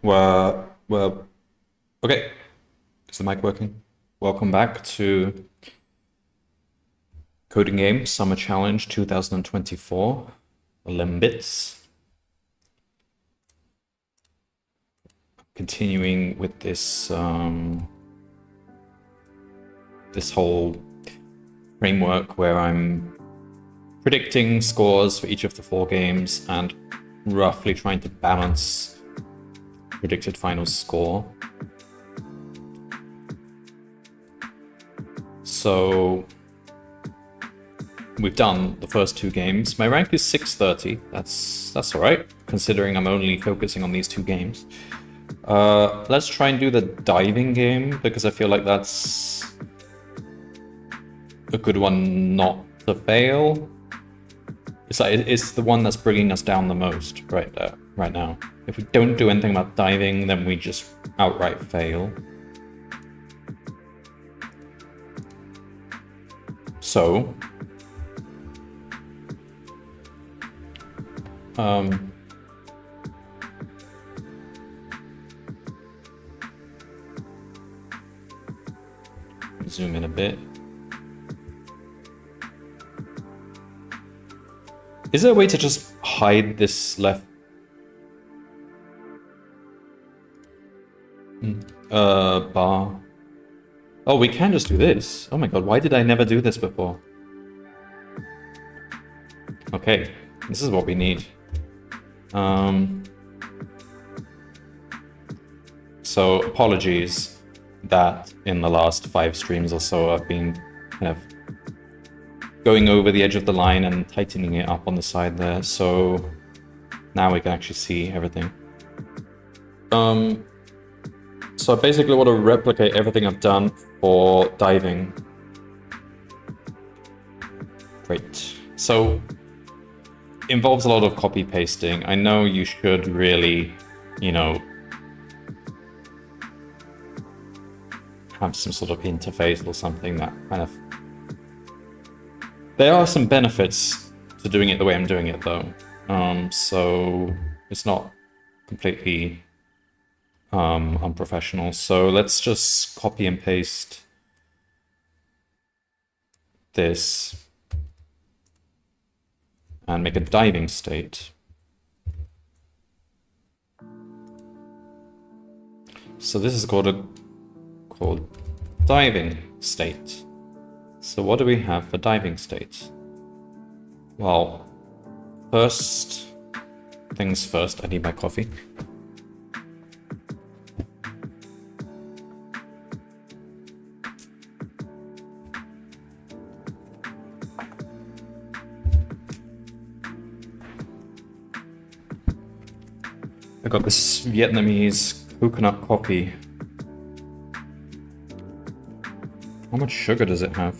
Well, okay. Is the mic working? Welcome back to Coding Game Summer Challenge 2024, Limbits. Continuing with this this whole framework where I'm predicting scores for each of the 4 games and roughly trying to balance predicted final score. So we've done the first 2 games. My rank is 630. That's all right, considering I'm only focusing on these 2 games. Let's try and do the diving game, because I feel like that's a good one not to fail. It's the one that's bringing us down the most right now. If we don't do anything about diving, then we just outright fail. So, zoom in a bit. Is there a way to just hide this left bar? Oh, we can just do this. Oh my god, why did I never do this before? Okay, this is what we need. So apologies that in the last 5 streams or so I've been kind of going over the edge of the line and tightening it up on the side there, so now we can actually see everything. So I basically want to replicate everything I've done for diving. Great. So involves a lot of copy pasting. I know you should really, have some sort of interface or something that kind of... There are some benefits to doing it the way I'm doing it, though. So it's not completely unprofessional. So let's just copy and paste this and make a diving state. So this is called diving state. So what do we have for diving state? Well, first things first, I need my coffee. I got this Vietnamese coconut coffee. How much sugar does it have?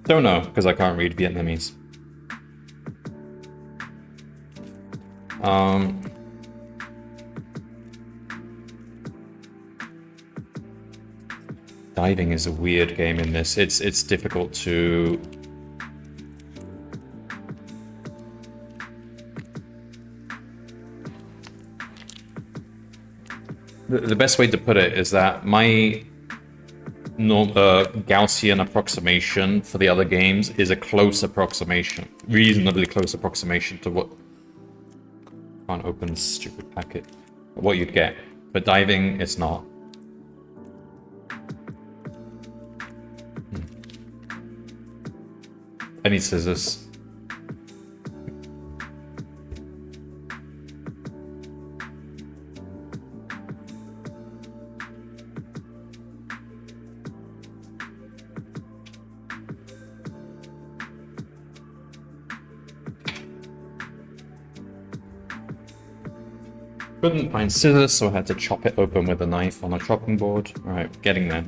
Don't know, because I can't read Vietnamese. Diving is a weird game in this. It's difficult to... The best way to put it is that my Gaussian approximation for the other games is a close approximation, reasonably close approximation to what... Can't open this stupid packet. What you'd get. But diving, it's not. I need scissors. Couldn't find scissors, so I had to chop it open with a knife on a chopping board. Alright, getting there.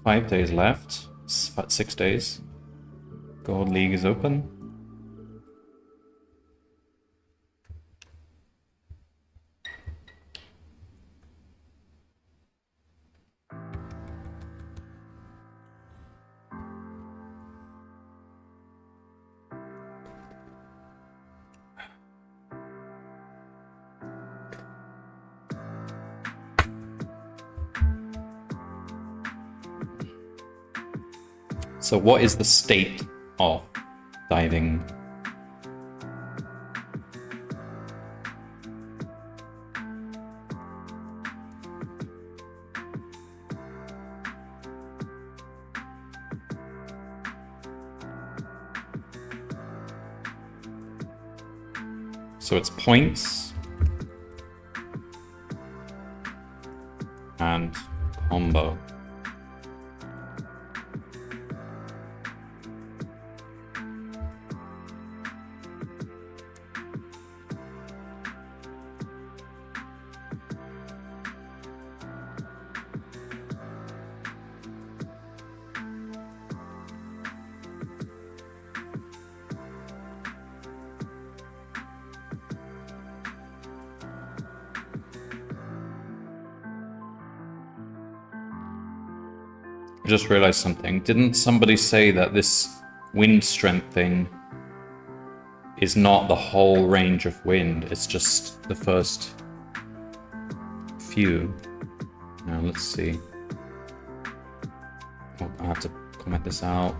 5 days left. 6 days. Gold League is open. So what is the state of diving? So it's points and combo. I just realized something. Didn't somebody say that this wind strength thing is not the whole range of wind? It's just the first few. Now let's see. Oh, I have to comment this out.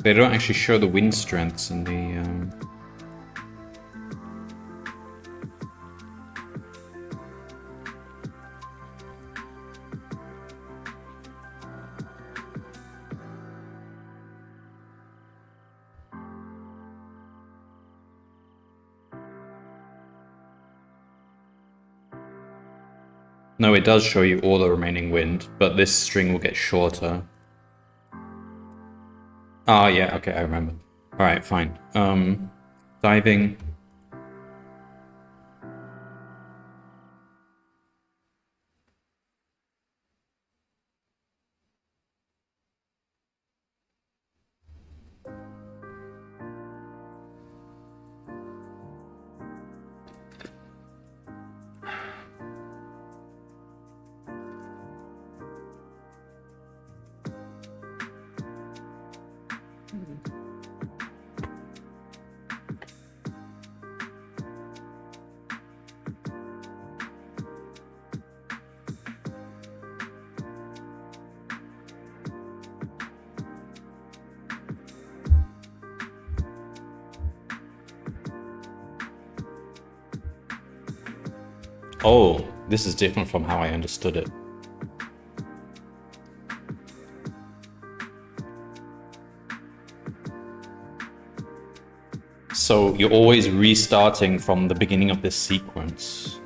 They don't actually show the wind strengths in the... No, it does show you all the remaining wind, but this string will get shorter. Ah, yeah, okay, I remember. Alright, fine. Diving. Oh, this is different from how I understood it. So you're always restarting from the beginning of this sequence.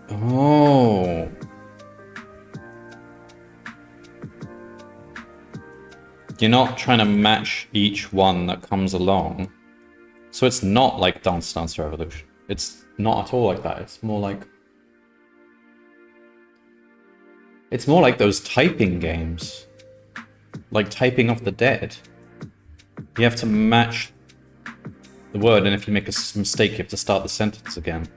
Oh. You're not trying to match each one that comes along. So it's not like Dance Dance Revolution. It's not at all like that. It's more like... It's more like those typing games. Like Typing of the Dead. You have to match the word, and if you make a mistake, you have to start the sentence again.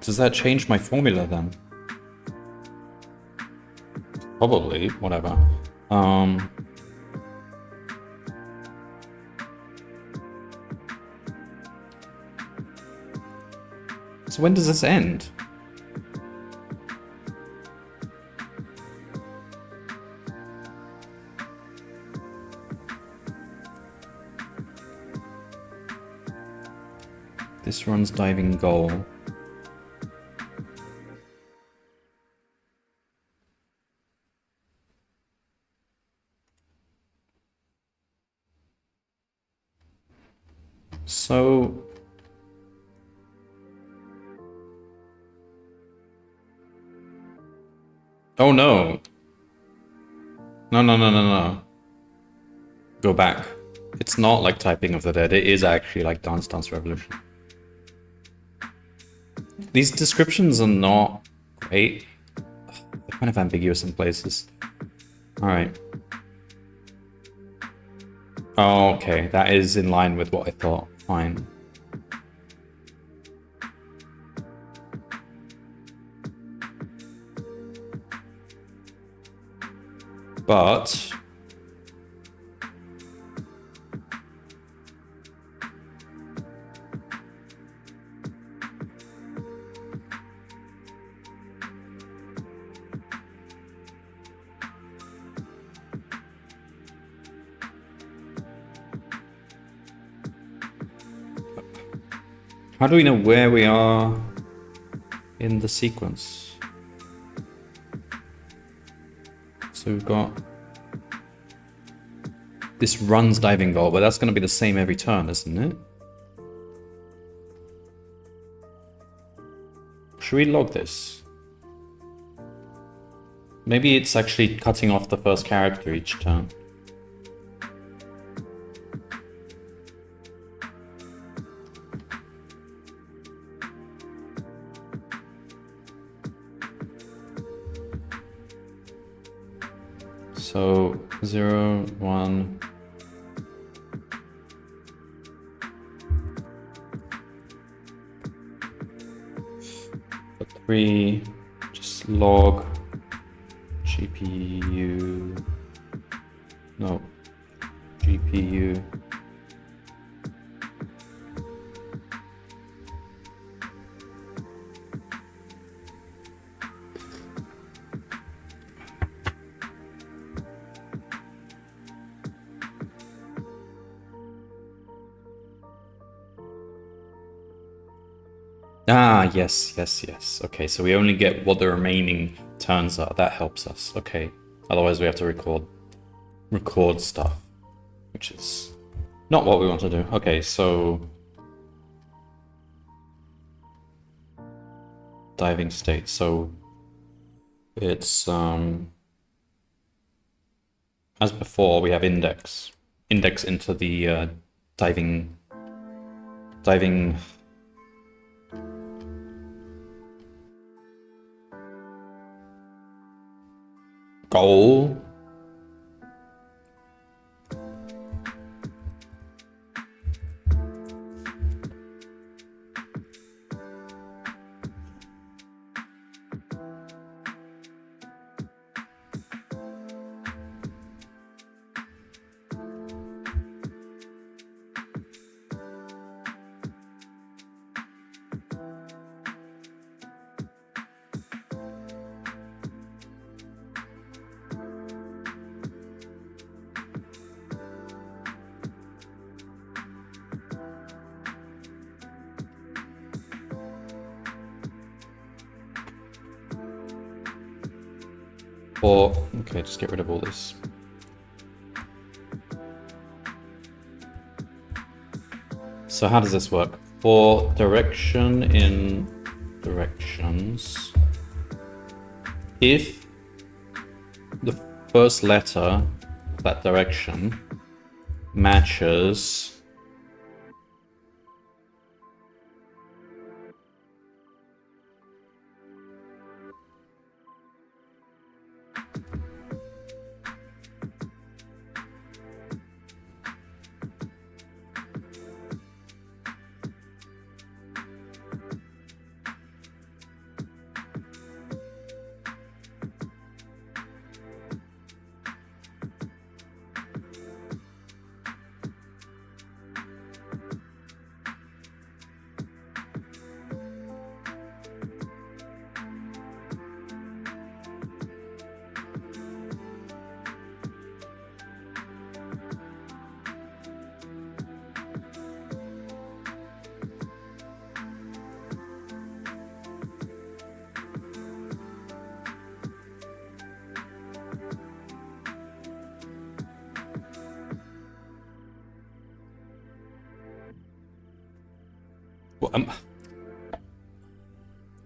Does that change my formula then? Probably, whatever. So when does this end? This runs diving goal. So oh no. No. Go back. It's not like Typing of the Dead. It is actually like Dance Dance Revolution. These descriptions are not great. They're kind of ambiguous in places. Alright. Oh, okay. That is in line with what I thought. Fine. But how do we know where we are in the sequence? So we've got this runs diving goal, but that's going to be the same every turn, isn't it? Should we log this? Maybe it's actually cutting off the first character each turn. So 0, 1. For 3, just log GPU. No, GPU. Ah, yes. Okay, so we only get what the remaining turns are. That helps us. Okay. Otherwise we have to record stuff, which is not what we want to do. Okay, so diving state. So it's as before, we have index into the diving goal. Or, okay, just get rid of all this. So how does this work? For direction in directions, if the first letter of that direction matches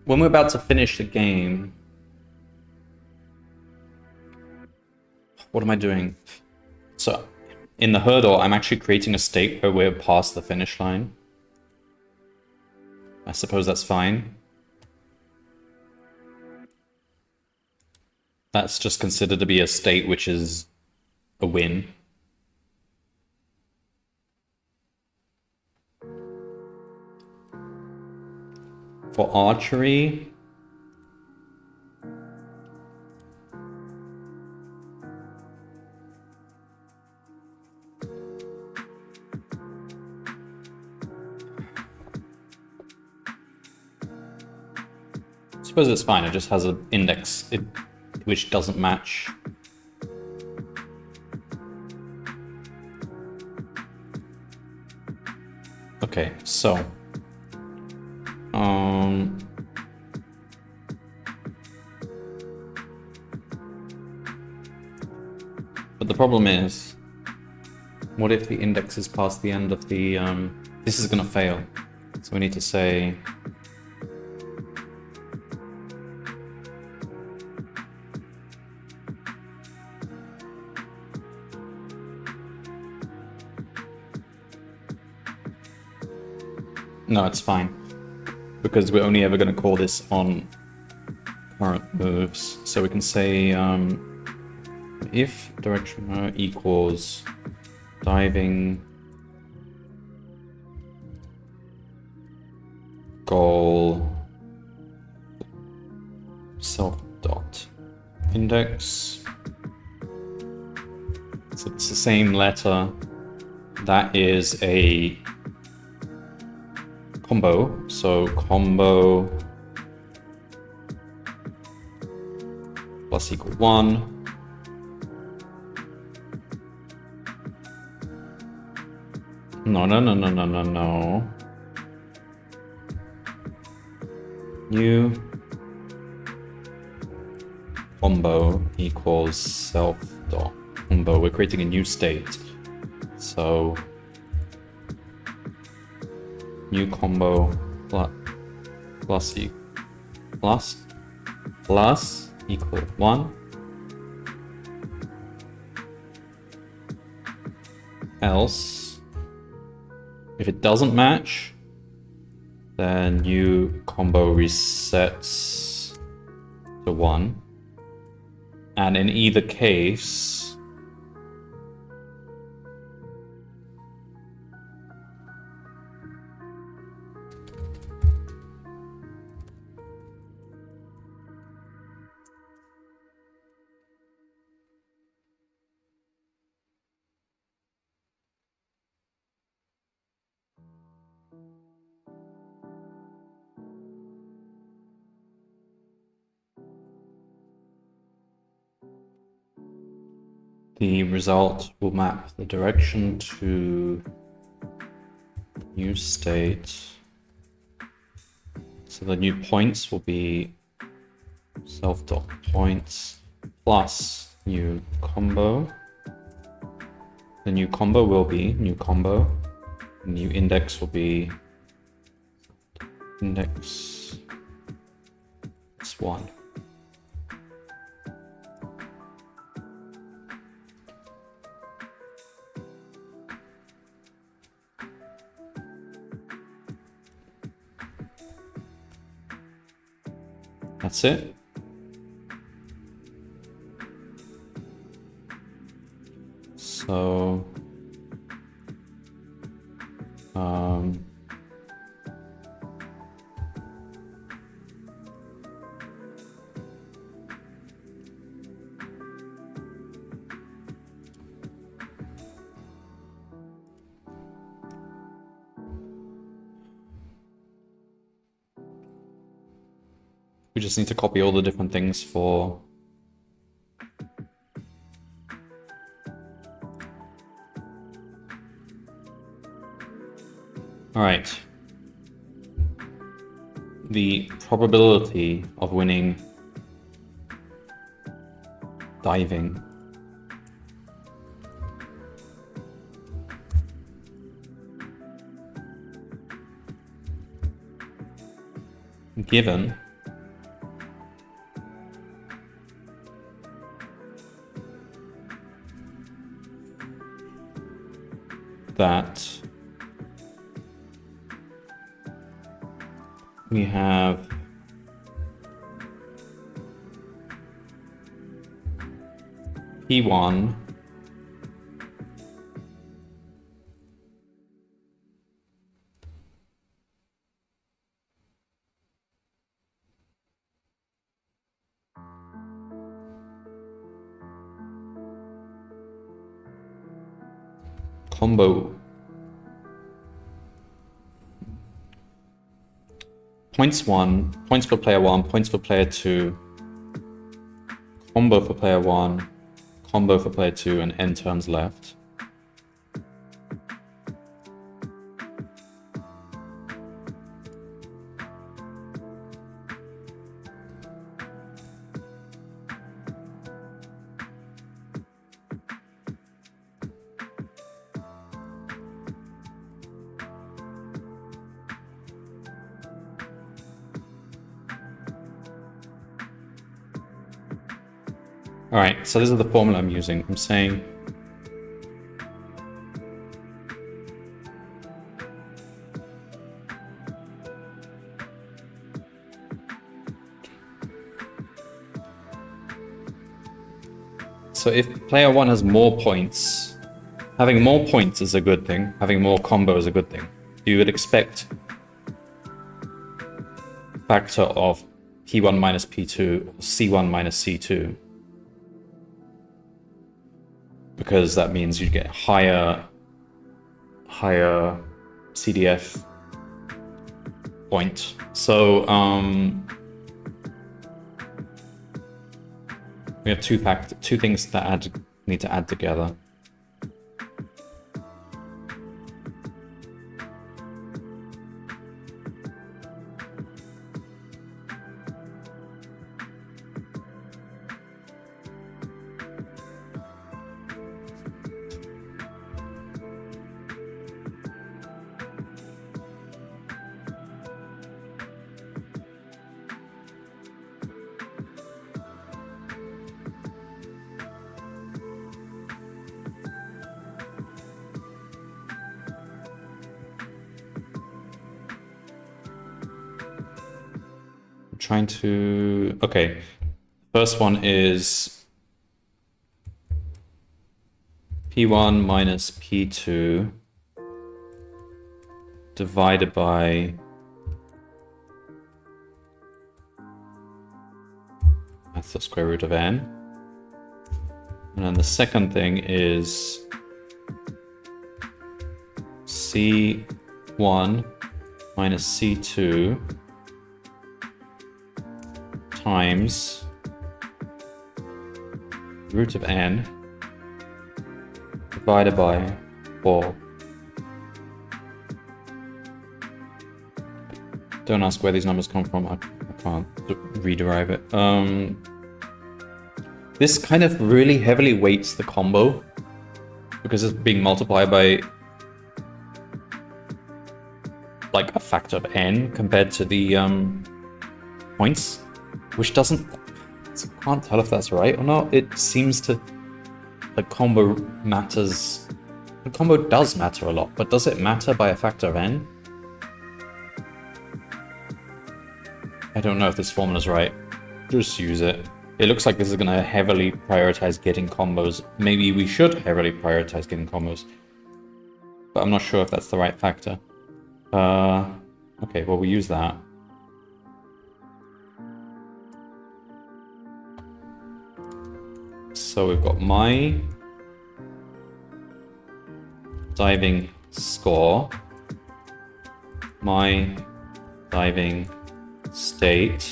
when we're about to finish the game, what am I doing? So in the hurdle, I'm actually creating a state where we're past the finish line. I suppose that's fine. That's just considered to be a state which is a win. For archery, I suppose it's fine. It just has an index which doesn't match. Okay, so but the problem is, what if the index is past the end of the this is gonna fail. So we need to say no, it's fine. Because we're only ever going to call this on current moves. So we can say if directioner equals diving goal self dot index. So it's the same letter. That is a combo, so combo plus equal 1. No. New combo equals self dot combo. We're creating a new state. So new combo plus equal 1. Else, if it doesn't match, then new combo resets to 1. And in either case, the result will map the direction to new state. So the new points will be self.points plus new combo. The new combo will be new combo. The new index will be index plus 1. That's it. So, we just need to copy all the different things for all right. The probability of winning diving given that we have P1 combo points for player 1, points for player 2, combo for player 1, combo for player 2, and n turns left. All right, so this is the formula I'm using. I'm saying so if player 1 has more points, having more points is a good thing, having more combo is a good thing. You would expect factor of P1 minus P2 or C1 minus C2. Because that means you get higher CDF point. So we have two things that need to add together. Trying to, okay, first one is P1 minus P2 divided by that's the square root of n. And then the second thing is C1 minus C2 times root of n divided by 4. Don't ask where these numbers come from, I can't rederive it. This kind of really heavily weights the combo because it's being multiplied by like a factor of n compared to the points, which doesn't, I can't tell if that's right or not. It seems to, the combo matters, the combo does matter a lot, but does it matter by a factor of n? I don't know if this formula's right. Just use it. It looks like this is gonna heavily prioritize getting combos. Maybe we should heavily prioritize getting combos, but I'm not sure if that's the right factor. Okay, well, we use that. So we've got my diving score, my diving state,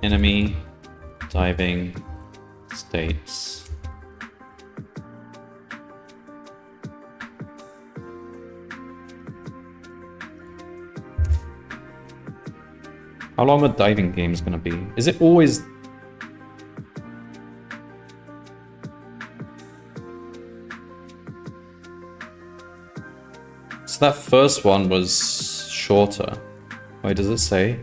enemy diving states. How long are diving games gonna be? Is it always... So that first one was shorter. Wait, does it say?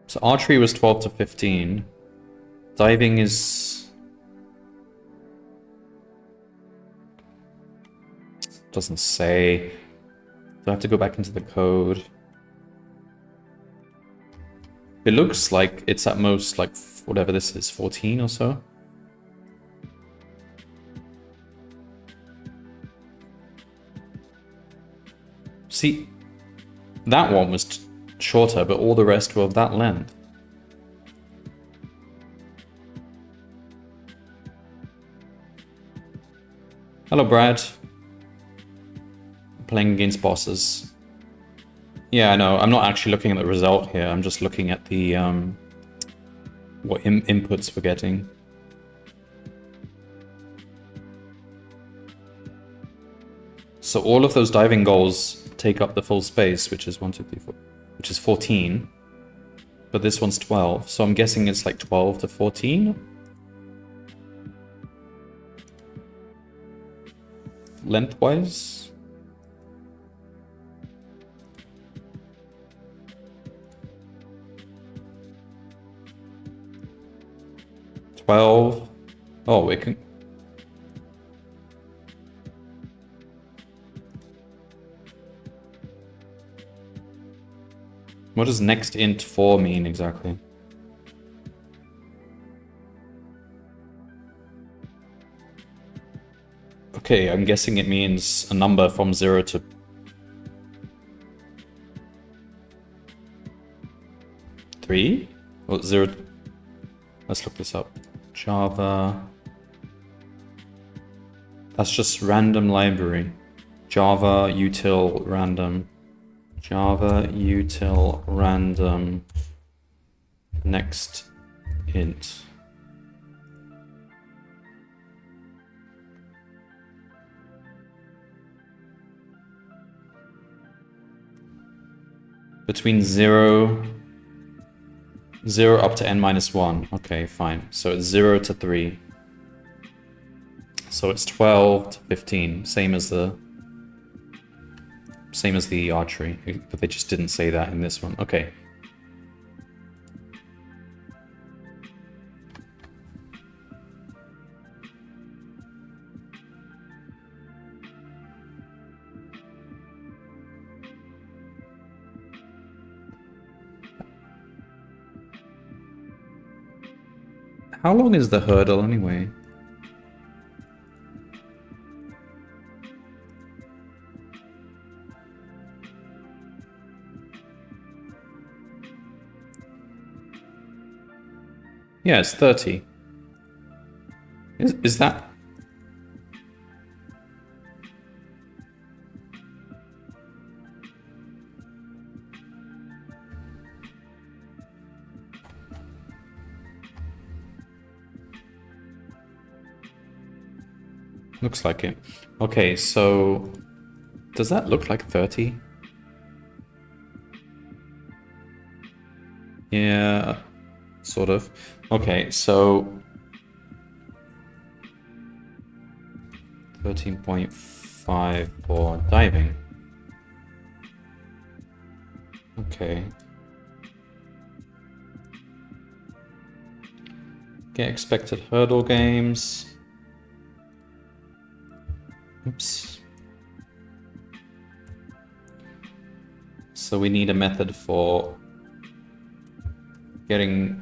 So archery was 12 to 15. Diving is... doesn't say. Do I have to go back into the code? It looks like it's at most like whatever this is, 14 or so. See, that one was shorter, but all the rest were of that length. Hello, Brad. Playing against bosses. Yeah, I know. I'm not actually looking at the result here. I'm just looking at the what inputs we're getting. So all of those diving goals take up the full space, which is 1, 2, 3, 4, which is 14. But this one's 12, so I'm guessing it's like 12 to 14. Lengthwise. Oh, we can... What does next int 4 mean exactly? Okay, I'm guessing it means a number from 0 to... three? Or 0... Let's look this up. Java... That's just random library. Java util random. Java util random next int. Between 0 up to n-1. Okay, fine. So it's 0 to 3. So it's 12 to 15, same as the archery, but they just didn't say that in this one. Okay. How long is the hurdle anyway? Yeah, it's 30. Is that... Looks like it. Okay, so... Does that look like 30? Yeah, sort of. Okay, so... 13.5 for diving. Okay. Get expected hurdle games. Oops. So we need a method for getting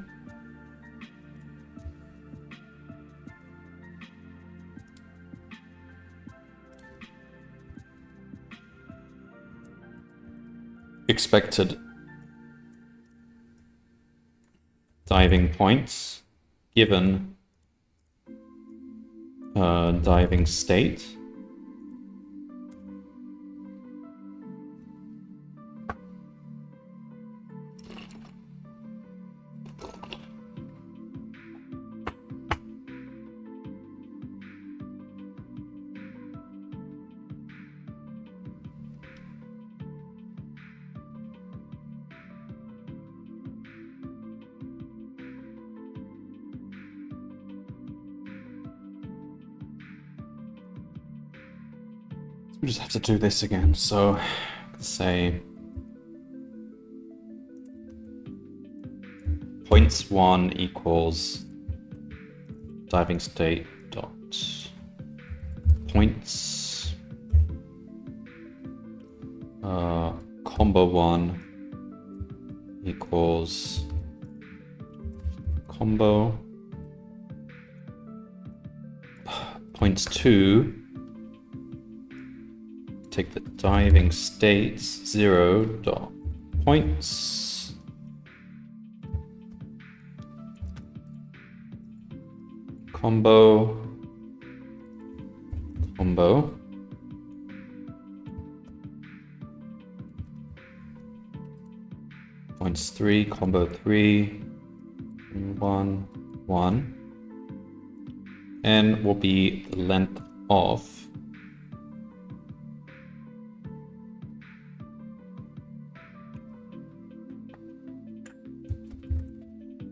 expected diving points given diving state. we just have to do this again. So say points 1 equals diving state dot points combo 1 equals combo points 2, take the diving states 0 dot points combo points 3 combo 3 1 1, and will be the length of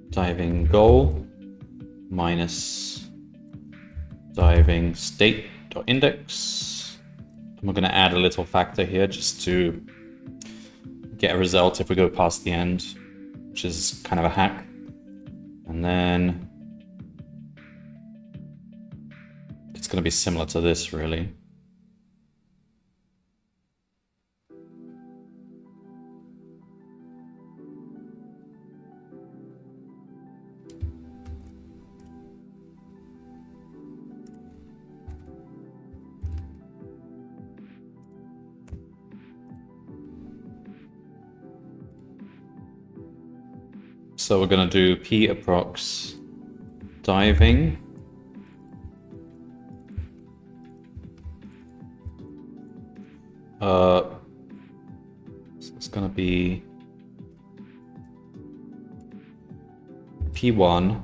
diving goal minus diving state dot index. And we're going to add a little factor here just to get a result if we go past the end, which is kind of a hack. And then it's going to be similar to this, really. So we're going to do p approx diving so it's going to be p1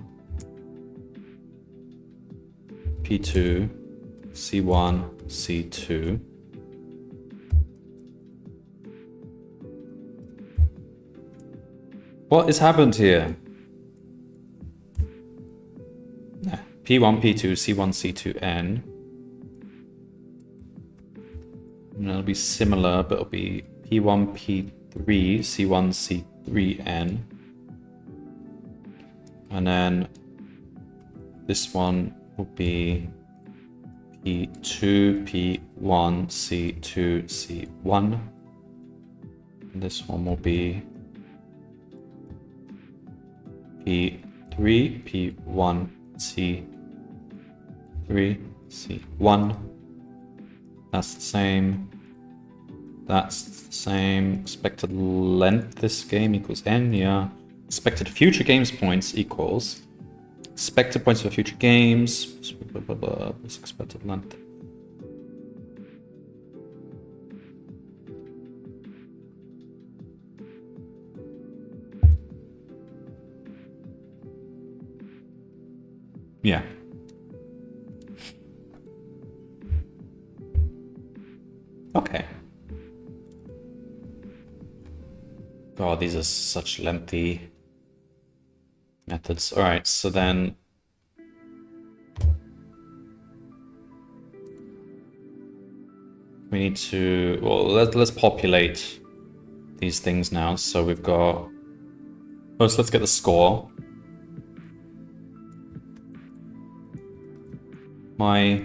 p2 c1 c2 What has happened here? P1, P2, C1, C2N. And it'll be similar, but it'll be P1, P3, C1, C3N. And then this one will be P2, P1, C2, C1. And this one will be P3, P1, C3, C1. That's the same. That's the same. Expected length this game equals N, yeah. Expected future games points equals expected points for future games. Blah, blah, blah, this expected length. Yeah. Okay. God, these are such lengthy methods. All right, so then we need to, well, let's populate these things now. So we've got, first let's get the score. My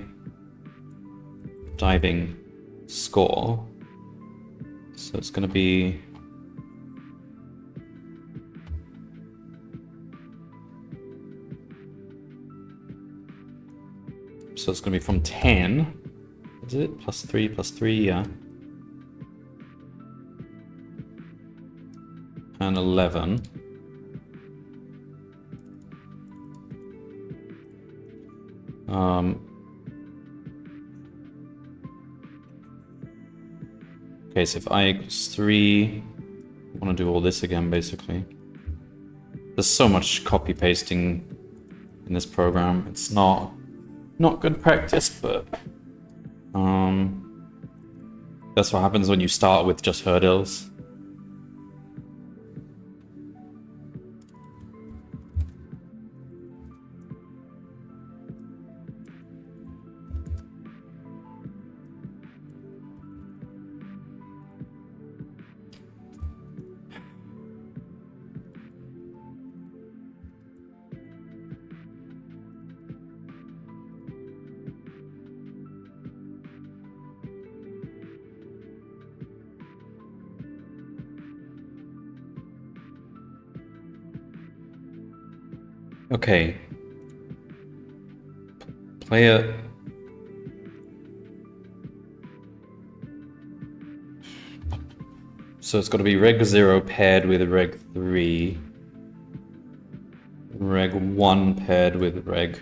diving score. So it's going to be from 10. Is it? Plus 3, yeah. And 11. Okay, so if I equals 3, I want to do all this again, basically. There's so much copy pasting in this program. It's not good practice, but that's what happens when you start with just hurdles. Okay. Player... So it's got to be Reg 0 paired with Reg 3. Reg 1 paired with Reg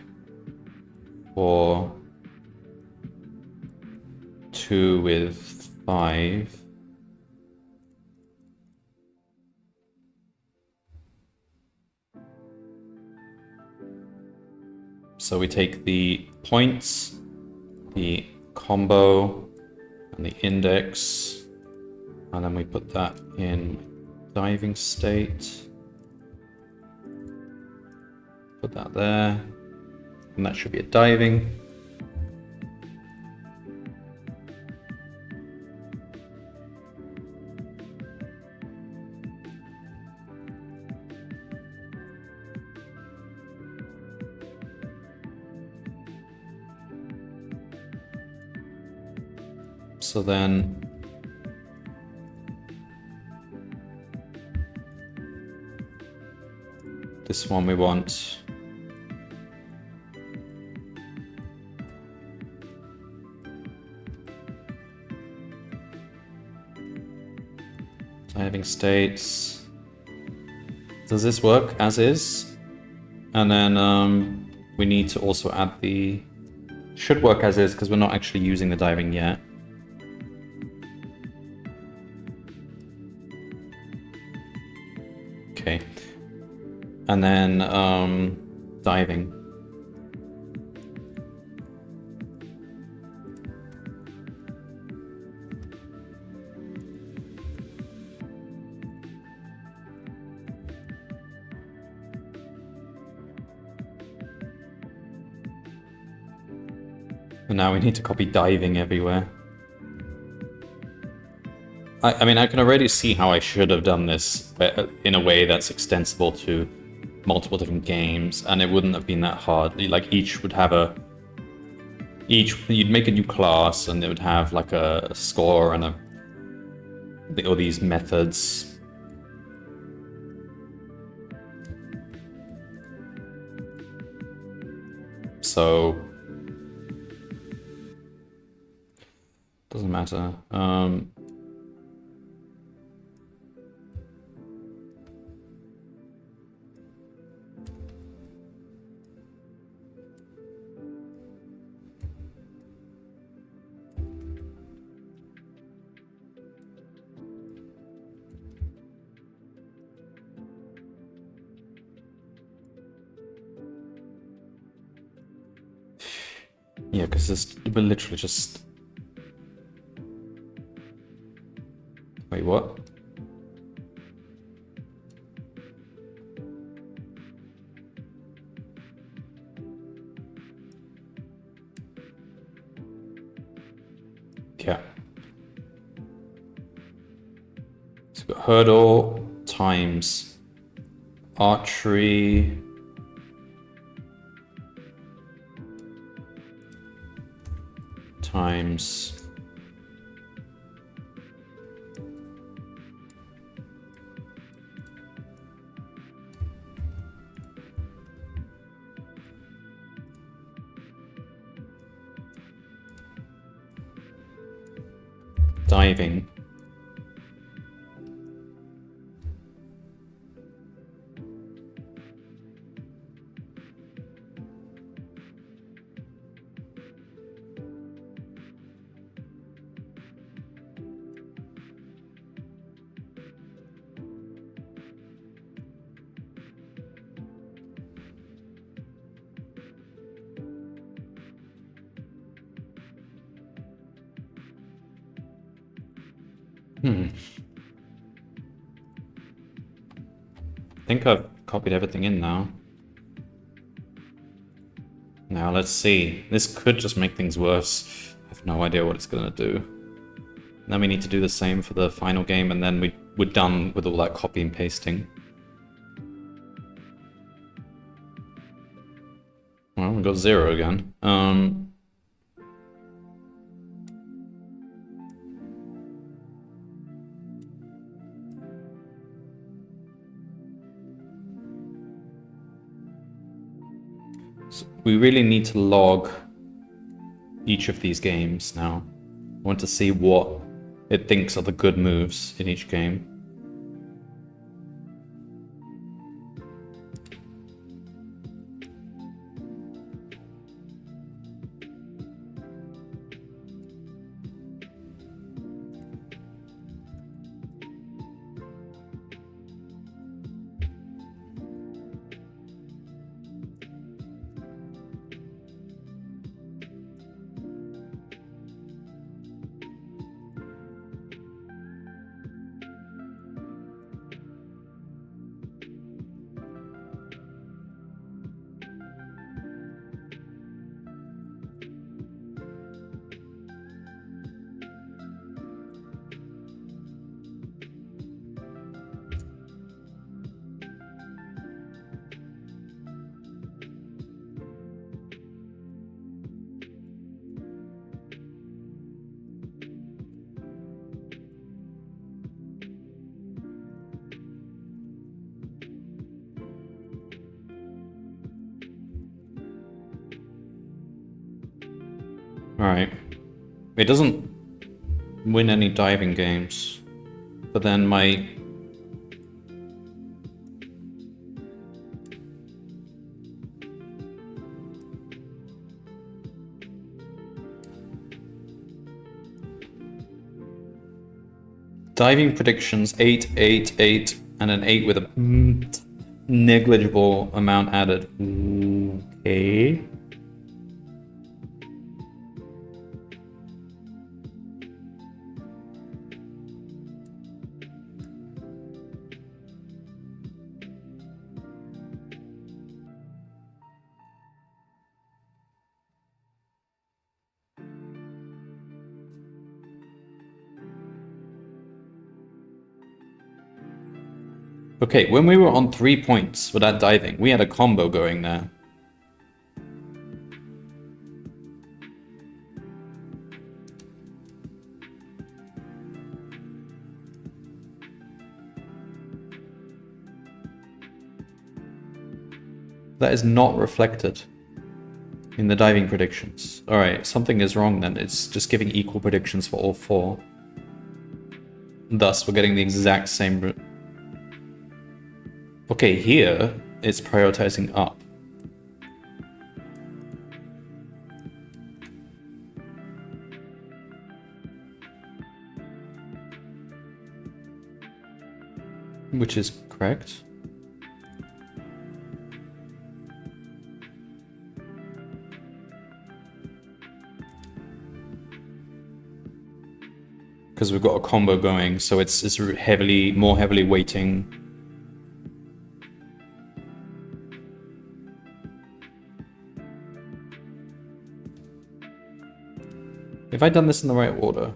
4. 2 with 5. So we take the points, the combo, and the index, and then we put that in diving state. Put that there, and that should be a diving. So then this one we want diving states. Does this work as is? And then we need to also add the... Should work as is because we're not actually using the diving yet. Okay. And then diving. And now we need to copy diving everywhere. I mean, I can already see how I should have done this in a way that's extensible to multiple different games, and it wouldn't have been that hard. Like, each would have a... You'd make a new class, and it would have, like, a score and all these methods. So... Doesn't matter. Yeah, because we're literally just... Wait, what? Yeah. So we've got hurdle times archery times diving. I think I've copied everything in now. Now let's see. This could just make things worse. I have no idea what it's gonna do. Then we need to do the same for the final game, and then we're done with all that copy and pasting. Well, we got 0 again. So we really need to log each of these games now. I want to see what it thinks are the good moves in each game. Alright. It doesn't win any diving games, but then my... diving predictions 8, 8, 8, and an 8 with a negligible amount added. Okay. Okay, when we were on 3 points for that diving, we had a combo going there. That is not reflected in the diving predictions. Alright, something is wrong then. It's just giving equal predictions for all 4. Thus, we're getting the exact same... Okay, here, it's prioritizing up. Which is correct. Because we've got a combo going, so it's more heavily weighting. Have I done this in the right order?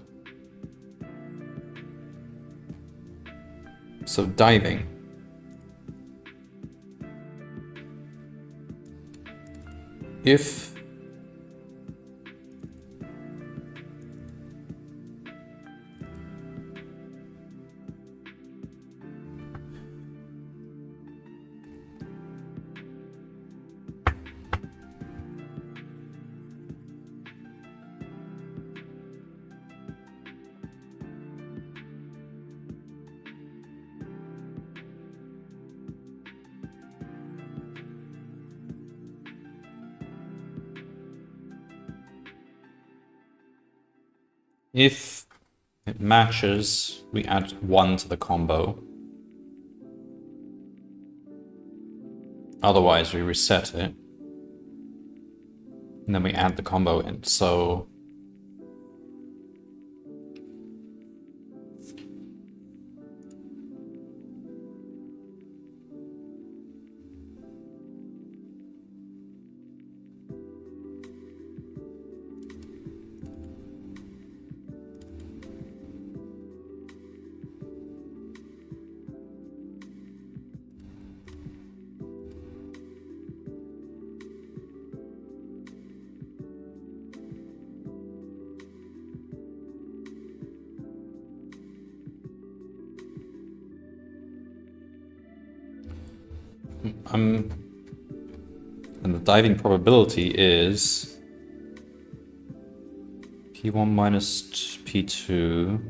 So diving. If it matches, we add 1 to the combo. Otherwise, we reset it. And then we add the combo in. So... And the diving probability is P1 minus P2.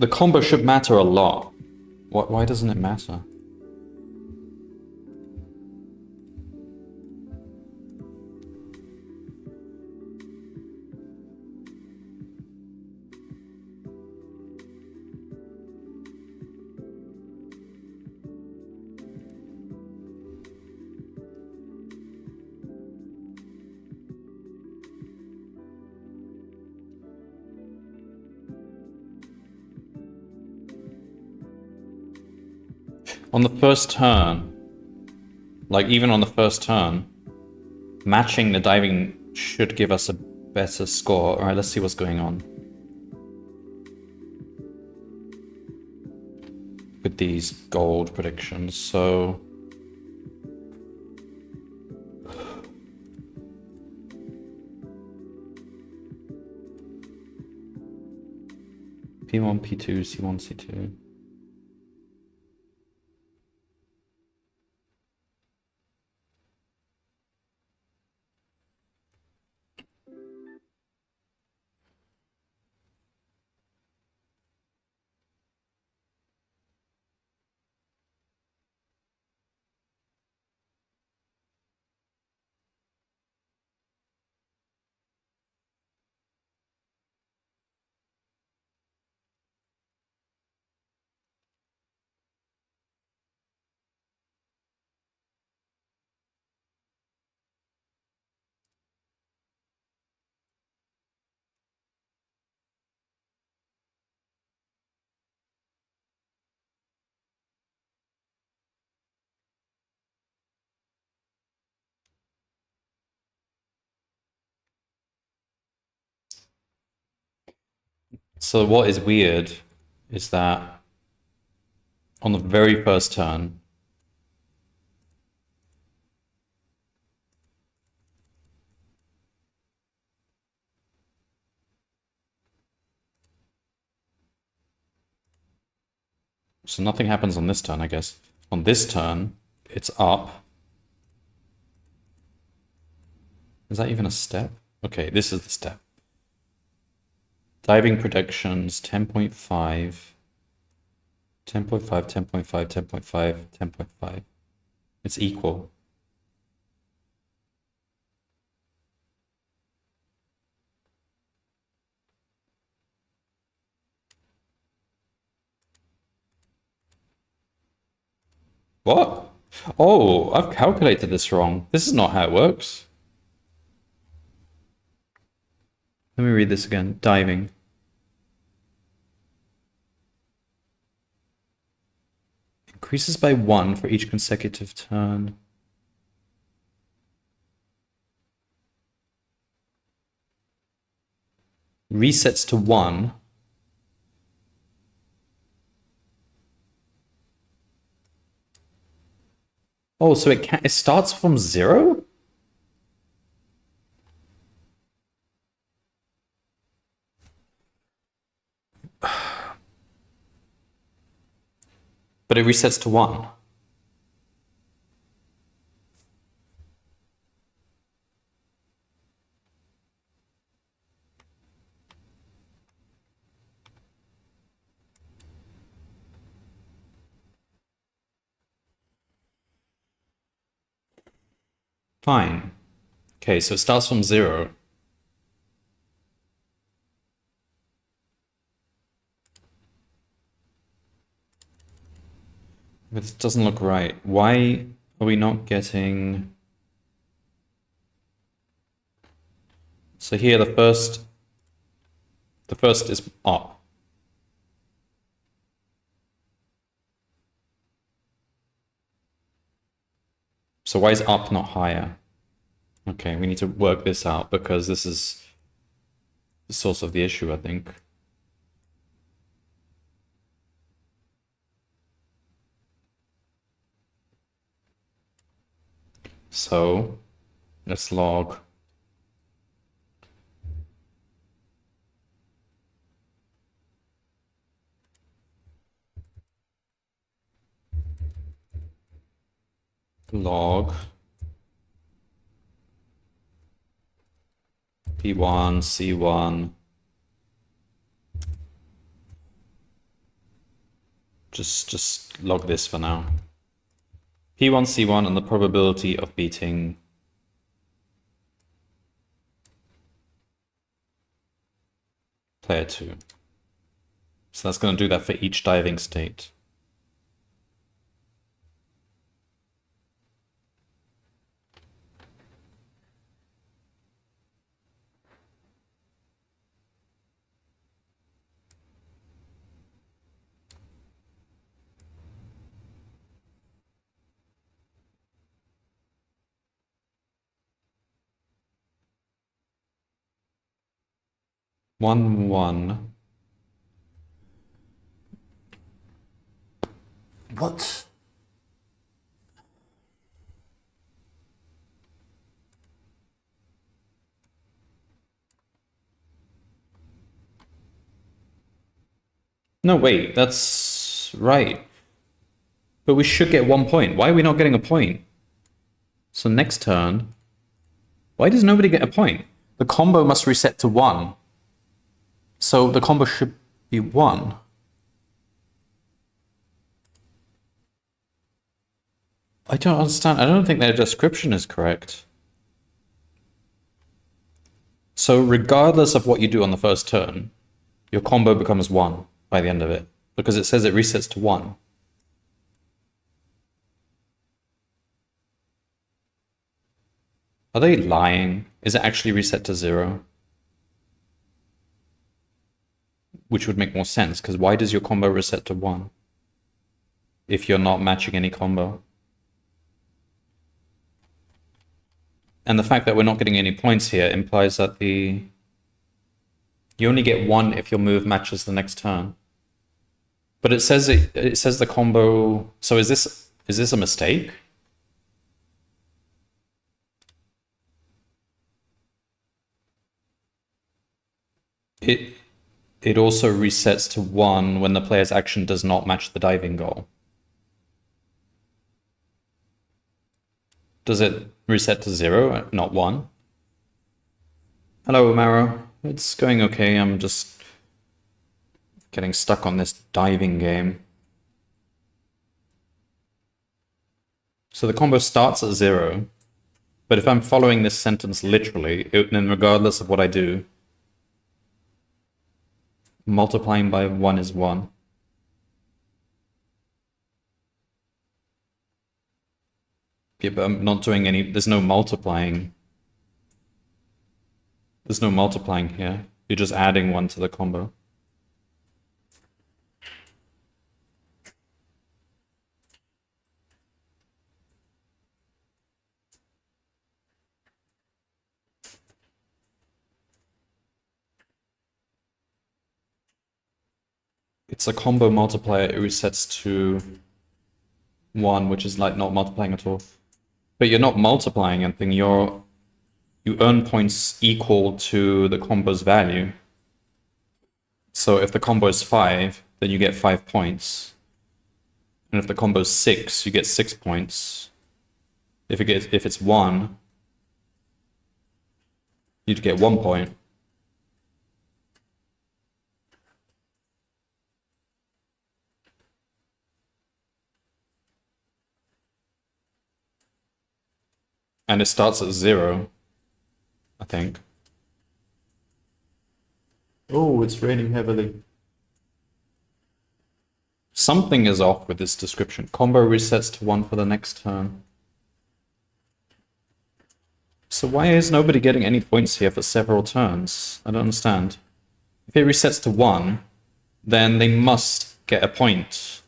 The combo should matter a lot. Why doesn't it matter? On the first turn, like even on the first turn, matching the diving should give us a better score. Alright, let's see what's going on with these gold predictions. So P1, P2, C1, C2. So what is weird is that on the very first turn, so nothing happens on this turn, I guess. On this turn, it's up. Is that even a step? Okay, this is the step. Diving predictions, 10.5, 10.5, 10.5, 10.5, 10.5. It's equal. What? Oh, I've calculated this wrong. This is not how it works. Let me read this again. Diving. Increases by 1 for each consecutive turn. Resets to 1. Oh, so it starts from 0? But it resets to 1. Fine. Okay, so it starts from 0. This doesn't look right. Why are we not getting... So here the first is up. So why is up not higher? Okay, we need to work this out because this is the source of the issue, I think. So let's log. log P1, C1. Just log this for now. P1, C1, and the probability of beating player 2. So that's going to do that for each diving state. One. What? No, wait, that's right. But we should get 1 point. Why are we not getting a point? So next turn, why does nobody get a point? The combo must reset to 1. So the combo should be 1. I don't understand. I don't think their description is correct. So regardless of what you do on the first turn, your combo becomes 1 by the end of it, because it says it resets to 1. Are they lying? Is it actually reset to 0? Which would make more sense, because why does your combo reset to 1 if you're not matching any combo? And the fact that we're not getting any points here implies that you only get 1 if your move matches the next turn. But it says the combo. So is this a mistake? It also resets to 1 when the player's action does not match the diving goal. Does it reset to 0, not 1? Hello, Amaro. It's going okay. I'm just getting stuck on this diving game. So the combo starts at 0, but if I'm following this sentence literally, then regardless of what I do, multiplying by 1 is 1. Yeah, but I'm not doing any. There's no multiplying. There's no multiplying here. You're just adding 1 to the combo. It's a combo multiplier. It resets to 1, which is like not multiplying at all. But you're not multiplying anything. You earn points equal to the combo's value. So if the combo is 5, then you get 5 points. And if the combo is 6, you get 6 points. If it's 1, you'd get 1 point. And it starts at 0, I think. Oh, it's raining heavily. Something is off with this description. Combo resets to 1 for the next turn. So why is nobody getting any points here for several turns? I don't understand. If it resets to 1, then they must get a point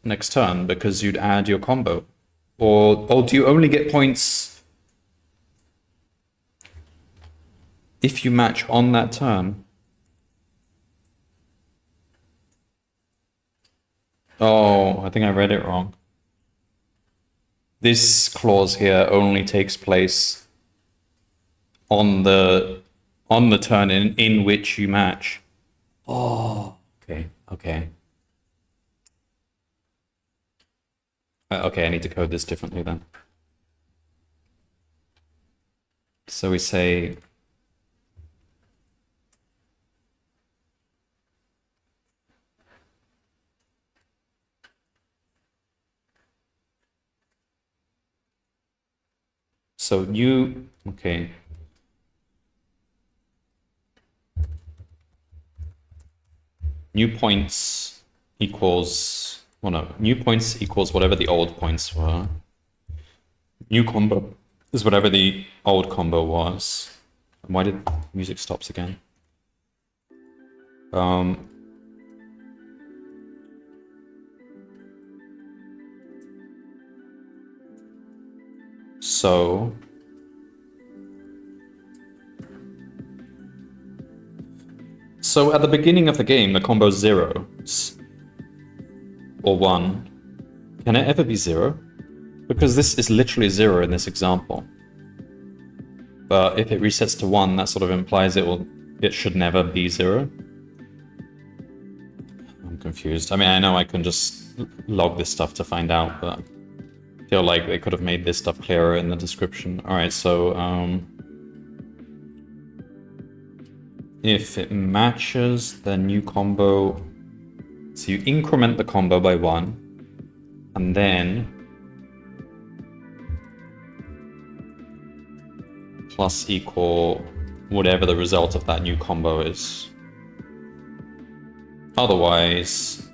next turn because you'd add your combo. Or do you only get points if you match on that turn? Oh, I think I read it wrong. This clause here only takes place on the turn in which you match. Oh, okay. Okay, I need to code this differently then. So we say so new, okay. New points equals, well no, new points equals whatever the old points were. New combo is whatever the old combo was. Why did music stops again? So at the beginning of the game, the combo is 0 or 1. Can it ever be 0? Because this is literally 0 in this example. But if it resets to 1, that sort of implies it should never be 0. I'm confused. I mean, I know I can just log this stuff to find out, but I feel like they could have made this stuff clearer in the description. Alright, so if it matches the new combo, so you increment the combo by 1, and then plus equal whatever the result of that new combo is. Otherwise,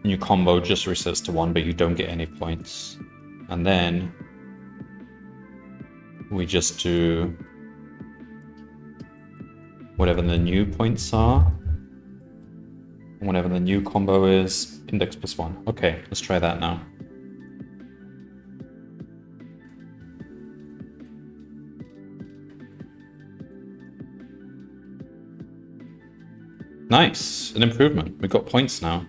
new combo just resets to 1, but you don't get any points. And then we just do whatever the new points are, whatever the new combo is, index plus 1. Okay, let's try that now. Nice, an improvement. We've got points now.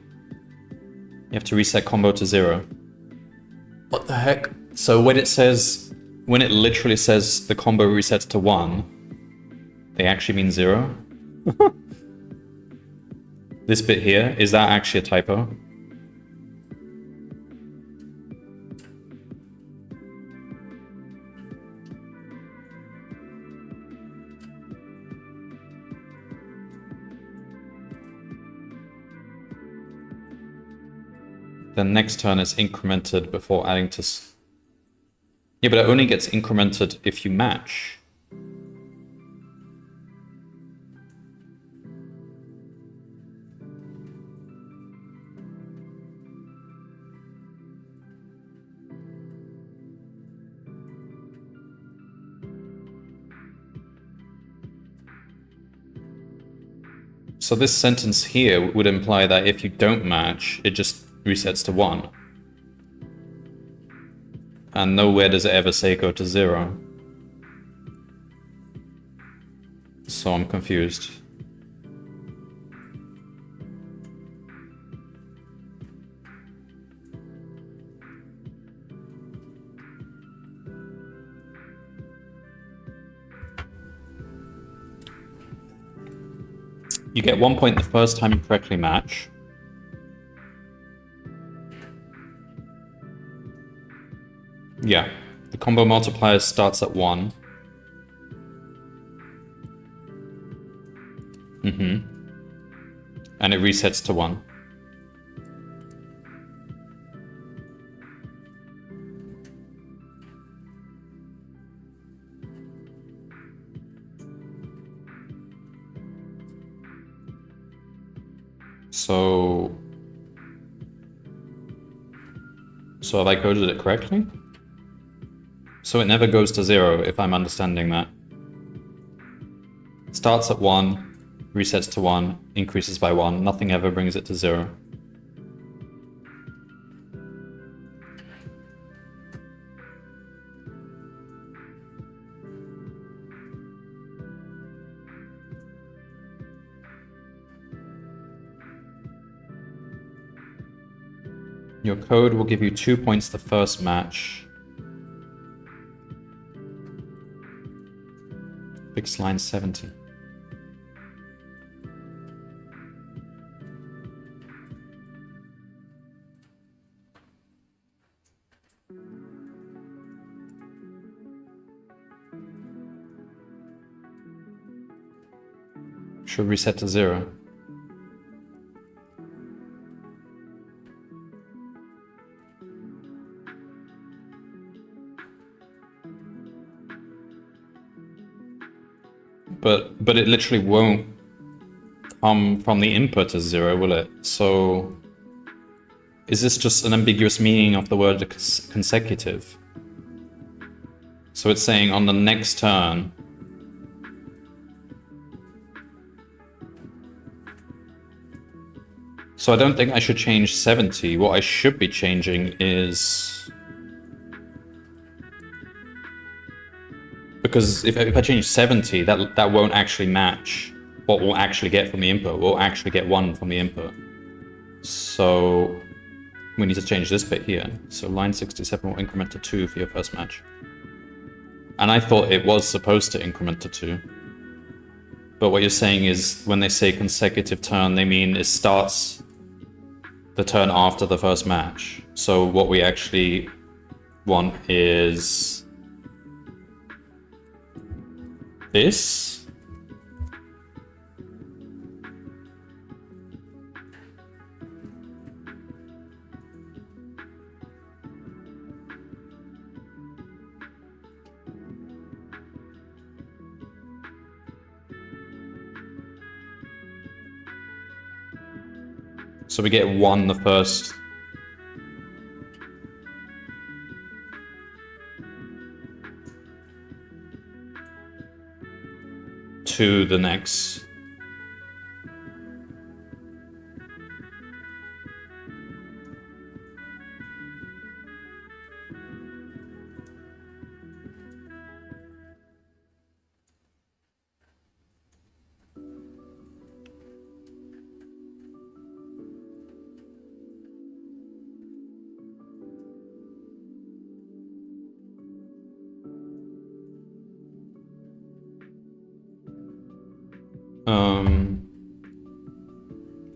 You have to reset combo to 0. What the heck? So when it literally says the combo resets to 1, they actually mean 0? This bit here, is that actually a typo? The next turn is incremented before adding to... Yeah, but it only gets incremented if you match. So this sentence here would imply that if you don't match, it just resets to 1. And nowhere does it ever say go to 0. So I'm confused. You get 1 point the first time you correctly match. Yeah, the combo multiplier starts at 1. And it resets to 1. So have I coded it correctly? So it never goes to 0, if I'm understanding that. Starts at 1, resets to 1, increases by 1, nothing ever brings it to 0. Your code will give you 2 points the first match. Fix line 70. should reset to 0. But it literally won't come from the input as 0, will it? So is this just an ambiguous meaning of the word consecutive? So it's saying on the next turn, so I don't think I should change 70. What I should be changing is... Because if I change 70, that won't actually match what we'll actually get from the input. We'll actually get 1 from the input. So we need to change this bit here. So line 67 will increment to 2 for your first match. And I thought it was supposed to increment to 2. But what you're saying is when they say consecutive turn, they mean it starts the turn after the first match. So what we actually want is this. So we get 1 the first. To the next.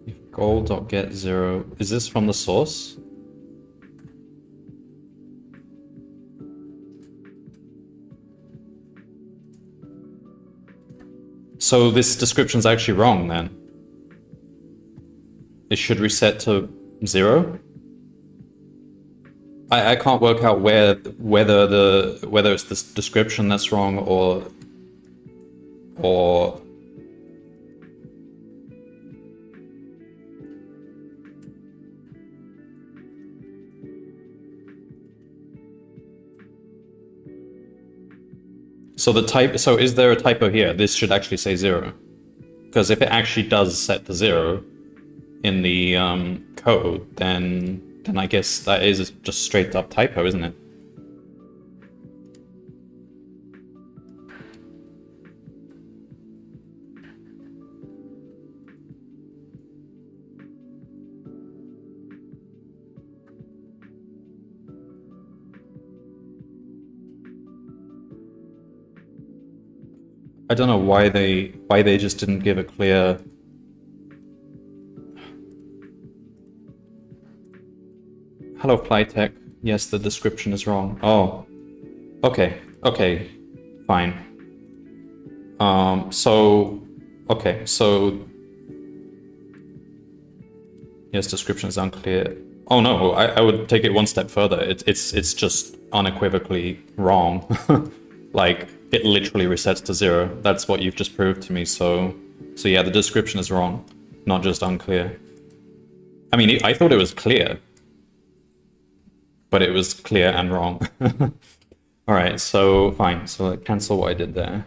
If goal.get 0, is this from the source? So this description's actually wrong then. It should reset to 0? I can't work out whether it's this description that's wrong or so is there a typo here? This should actually say 0. Because if it actually does set to 0 in the code, then I guess that is just straight up typo, isn't it? I don't know why they just didn't give a clear. Hello, Flytech. Yes, the description is wrong. Oh, okay, fine. So yes, description is unclear. Oh no, I would take it one step further. It's just unequivocally wrong. Like, it literally resets to 0. That's what you've just proved to me. So yeah, the description is wrong, not just unclear. I mean, I thought it was clear, but it was clear and wrong. All right, so fine. So cancel what I did there.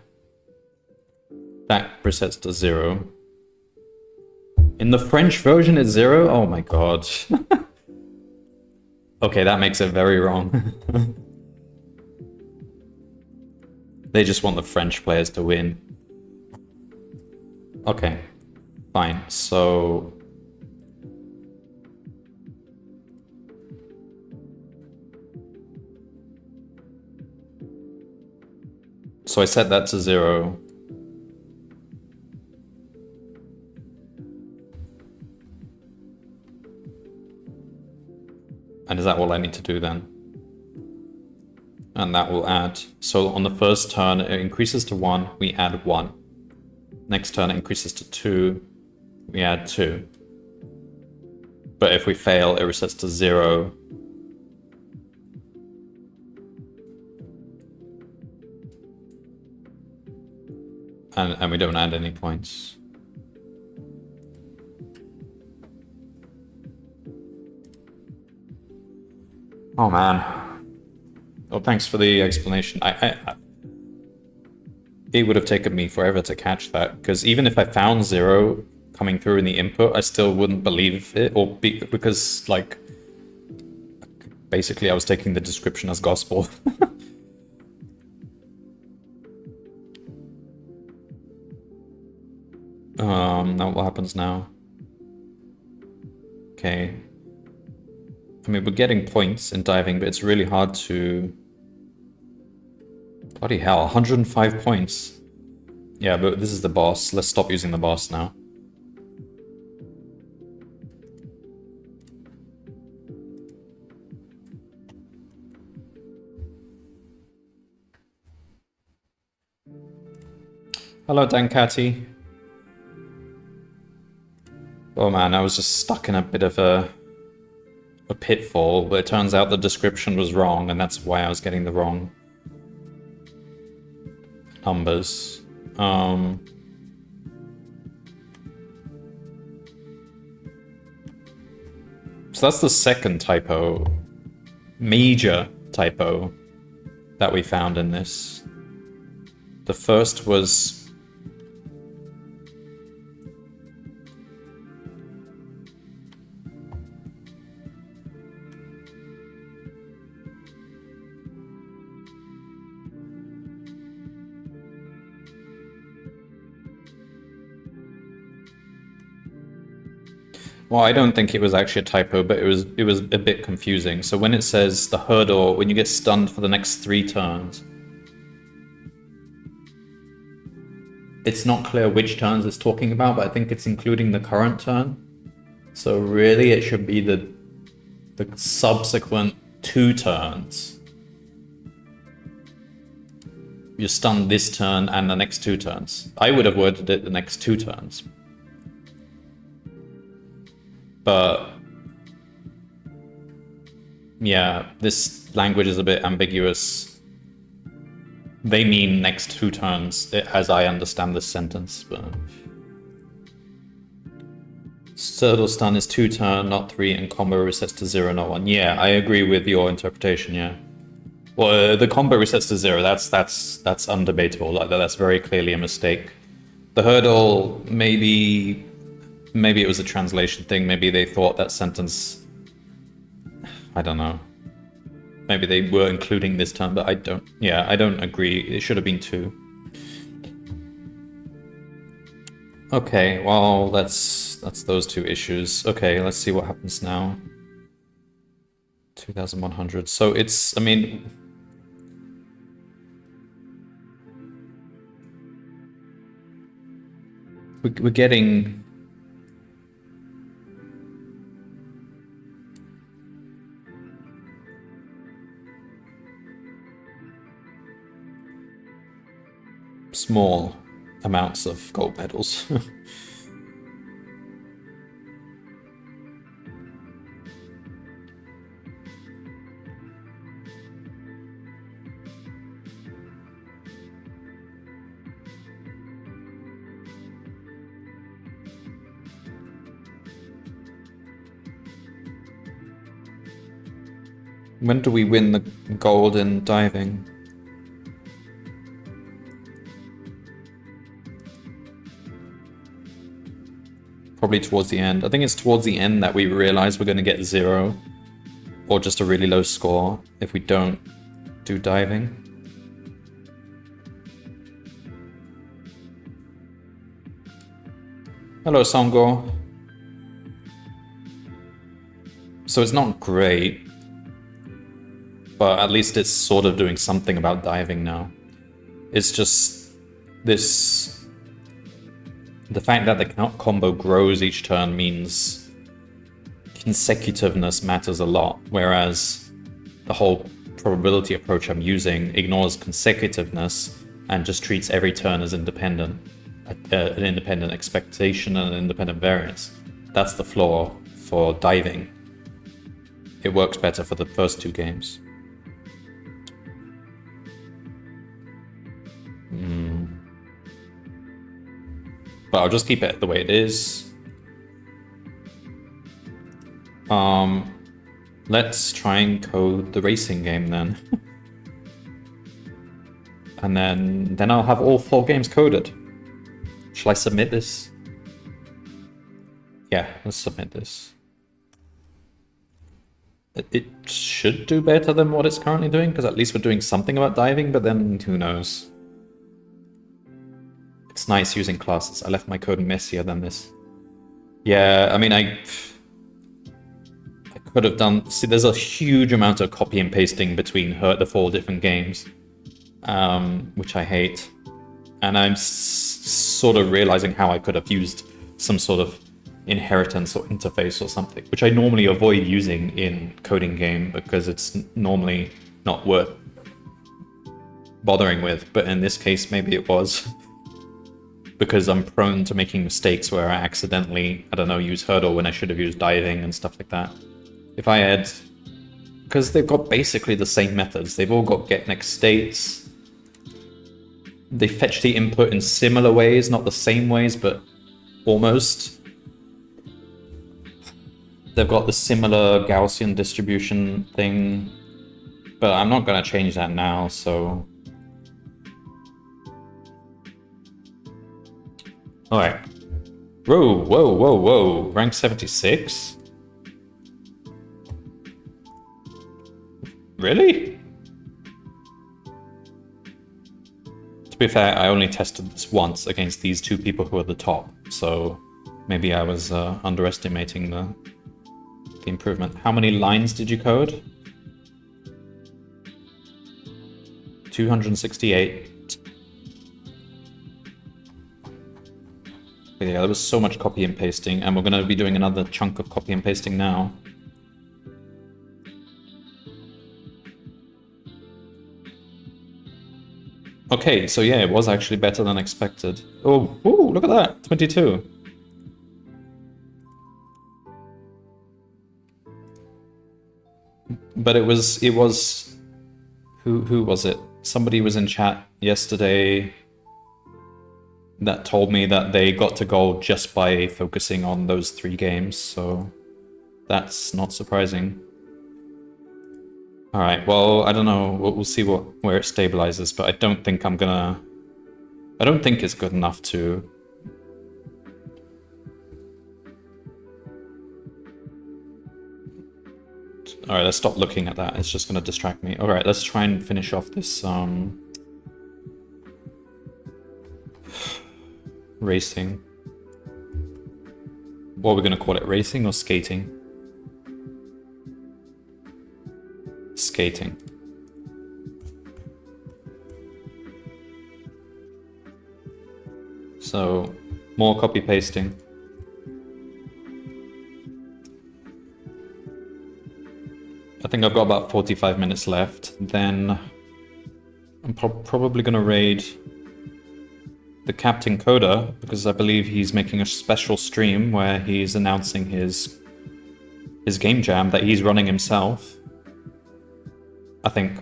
That resets to 0. In the French version, it's 0. Oh my god. Okay, that makes it very wrong. They just want the French players to win. Okay, fine. So I set that to 0. And is that all I need to do then? And that will add. So on the first turn, it increases to 1. We add 1. Next turn it increases to 2. We add 2. But if we fail, it resets to 0. And we don't add any points. Oh man. Well, thanks for the explanation. It would have taken me forever to catch that, because even if I found 0 coming through in the input, I still wouldn't believe it, because, like, basically I was taking the description as gospel. Now what happens now? Okay. I mean, we're getting points in diving, but it's really hard to... Bloody hell, 105 points. Yeah, but this is the boss. Let's stop using the boss now. Hello, Dankati. Oh man, I was just stuck in a bit of a pitfall, but it turns out the description was wrong, and that's why I was getting the wrong numbers. So that's the second typo, major typo, that we found in this. The first was... Well, I don't think it was actually a typo, but it was a bit confusing. So when it says the hurdle, when you get stunned for the next 3 turns, it's not clear which turns it's talking about, but I think it's including the current turn. So really it should be the subsequent 2 turns. You're stunned this turn and the next 2 turns. I would have worded it the next 2 turns. But yeah, this language is a bit ambiguous. They mean next 2 turns, as I understand this sentence. But Turtle stun is 2 turn, not 3, and combo resets to 0, not 1. Yeah, I agree with your interpretation. Yeah. Well, the combo resets to 0. That's undebatable. Like, that's very clearly a mistake. The hurdle, maybe it was a translation thing. Maybe they thought that sentence... I don't know. Maybe they were including this term, but I don't... Yeah, I don't agree. It should have been 2. Okay, well, that's those 2 issues. Okay, let's see what happens now. 2,100. So it's... I mean... We're getting... small amounts of gold medals. When do we win the gold in diving? Probably towards the end. I think it's towards the end that we realize we're going to get 0 or just a really low score if we don't do diving. Hello, Songo. So it's not great, but at least it's sort of doing something about diving now. It's just this... The fact that the combo grows each turn means consecutiveness matters a lot, whereas the whole probability approach I'm using ignores consecutiveness and just treats every turn as independent. an independent expectation and an independent variance. That's the flaw for diving. It works better for the first two games. But I'll just keep it the way it is. Let's try and code the racing game then. And then I'll have all 4 games coded. Shall I submit this? Yeah, let's submit this. It should do better than what it's currently doing, because at least we're doing something about diving, but then who knows. It's nice using classes. I left my code messier than this. Yeah, I mean, I could have done... See, there's a huge amount of copy and pasting between the 4 different games, which I hate. And I'm sort of realizing how I could have used some sort of inheritance or interface or something, which I normally avoid using in CodinGame because it's normally not worth bothering with. But in this case, maybe it was. Because I'm prone to making mistakes where I accidentally, I don't know, use hurdle when I should have used diving and stuff like that. If I had... Because they've got basically the same methods. They've all got get next states. They fetch the input in similar ways, not the same ways, but almost. They've got the similar Gaussian distribution thing. But I'm not going to change that now, so... Alright. Whoa, whoa, whoa, whoa. Rank 76? Really? To be fair, I only tested this once against these 2 people who are the top, so maybe I was underestimating the improvement. How many lines did you code? 268. But yeah, there was so much copy and pasting, and we're going to be doing another chunk of copy and pasting now. Okay, so yeah, it was actually better than expected. Oh, ooh, look at that, 22. But it was, who was it? Somebody was in chat yesterday that told me that they got to gold just by focusing on those 3 games, so that's not surprising. Alright, well, I don't know, we'll see where it stabilizes, but I don't think I don't think it's good enough to... Alright, let's stop looking at that, it's just gonna distract me. Alright, let's try and finish off this, racing. What are we gonna call it, racing or skating? Skating. So, more copy pasting. I think I've got about 45 minutes left. Then I'm probably going to raid the Captain Coder, because I believe he's making a special stream where he's announcing his game jam that he's running himself. I think